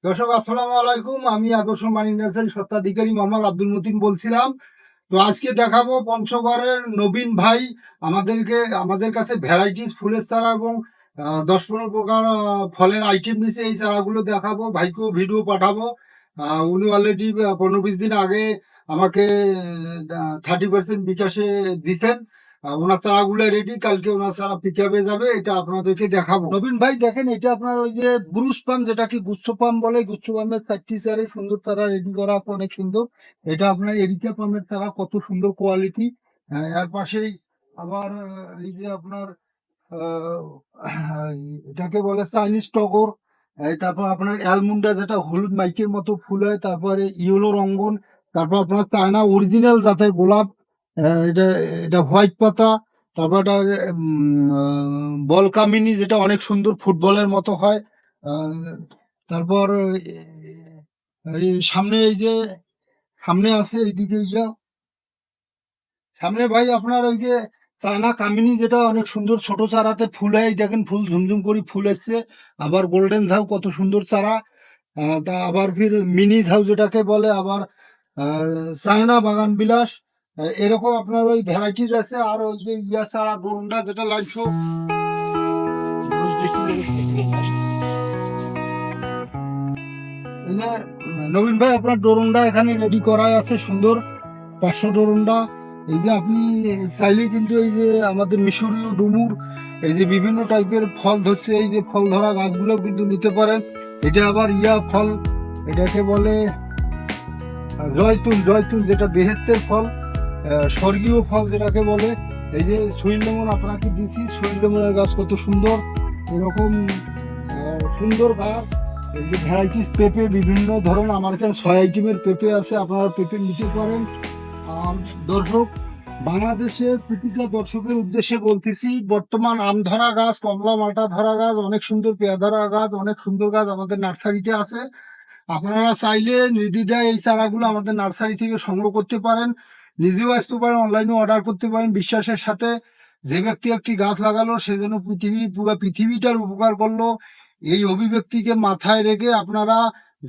দর্শক আসসালামু আলাইকুম। আমি আদর্শ মানি নার্সারি স্বত্বাধিকারী মোহাম্মদ আব্দুল মতিন বলছিলাম। তো আজকে দেখাবো পঞ্চগড়ের নবীন ভাই আমাদের কাছে ভ্যারাইটিস ফুলের চারা এবং 10-15 প্রকার ফলের আইটেম নিয়েছে। এই চারাগুলো দেখাবো, ভাইকেও ভিডিও পাঠাবো। উনি অলরেডি 15-20 দিন আগে আমাকে 30% বিকাশে দিতেন। ওনার চারাগুলো রেডি, কালকে ওনার চারা পিক আপে যাবে, এটা আপনাদেরকে দেখাবো। নবীন ভাই দেখেন, এটা আপনার ওই যে ব্রুস পাম, যেটাকে গুচ্ছ পাম বলে, গুচ্ছ পামের 4টি চারে সুন্দর চারা রেডি করা আছে, অনেক সুন্দর। এটা আপনার এরিকা পামের চারা, কত সুন্দর কোয়ালিটি। এর পাশেই আবার এই যে আপনার আহ, এটাকে বলে চাইনিজ টগর। তারপর আপনার অ্যালমুন্ডা, যেটা হলুদ মাইকের মতো ফুল হয়। তারপরে ইয়েলো রঙ্গন। তারপর আপনার চায়না অরিজিনাল জাতের গোলাপ। এটা এটা হোয়াইট পাতা। তারপর এটা বলকামিনী, যেটা অনেক সুন্দর ফুটবলের মতো হয়। আহ, তারপর এই সামনে এই যে সামনে আছে এইদিকে সামনে ভাই আপনার ওই যে চায়না কামিনী, যেটা অনেক সুন্দর ছোট চারাতে ফুল হয়। এই দেখেন ফুল ঝুমঝুম করে ফুল এসছে। আবার গোল্ডেন ঝাউ, কত সুন্দর চারা। তা আবার ফির মিনি ঝাউ যেটাকে বলে, আবার চায়না বাগান বিলাস। এরকম আপনার ওই ভ্যারাইটিস আছে। আর ওই যে চারা ডোরন্ডা, যেটা লাইছো। এই যে নবীন ভাই, আপনার ডোরন্ডা এখানে রেডি করাই আছে সুন্দর 500 ডোরন্ডা। এই যে আপনি চাইলে কিন্তু এই যে আমাদের মিশরীয় ডুমুর, এই যে বিভিন্ন টাইপের ফল ধরছে, এই যে ফল ধরা গাছগুলো কিন্তু নিতে পারেন। এটা আবার ফল, এটাকে বলে জয়তুন। জয়তুন যেটা বেহেস্তের ফল, স্বর্গীয় ফল যেটাকে বলে। এই যে সুইট লেমন আপনাকে দিছি, সুইট লেমনের গাছ কত সুন্দর। এরকম সুন্দর গাছ। এই যে ভ্যারাইটিস পেঁপে, বিভিন্ন ধরনের আমার এখানে 6 আইটেমের পেঁপে আছে, আপনারা পেঁপে নিতে পারেন। আর দর্শক, বাংলাদেশের প্রতিটা দর্শকের উদ্দেশ্যে বলতেছি, বর্তমান আম ধরা গাছ, কমলা মালটা ধরা গাছ, অনেক সুন্দর পেয়ারা ধরা গাছ, অনেক সুন্দর গাছ আমাদের নার্সারিতে আছে। আপনারা চাইলে নির্দ্বিধায় এই চারাগুলো আমাদের নার্সারি থেকে সংগ্রহ করতে পারেন। নিজেও আসতে পারেন, অনলাইনে অর্ডার করতে পারেন বিশ্বাসের সাথে। যে ব্যক্তি একটি গাছ লাগালো, সে যেন পুরো পৃথিবীটার উপকার করলো, এই অভিব্যক্তিকে মাথায় রেখে আপনারা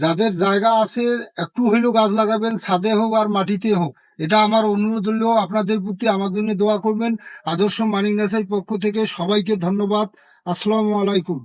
যাদের জায়গা আছে, একটু হইলেও গাছ লাগাবেন, ছাদে হোক আর মাটিতে হোক। এটা আমার অনুরোধ হলো আপনাদের প্রতি, আমার জন্য দোয়া করবেন। আদর্শ মানিক নার্সারির পক্ষ থেকে সবাইকে ধন্যবাদ। আসসালামু আলাইকুম।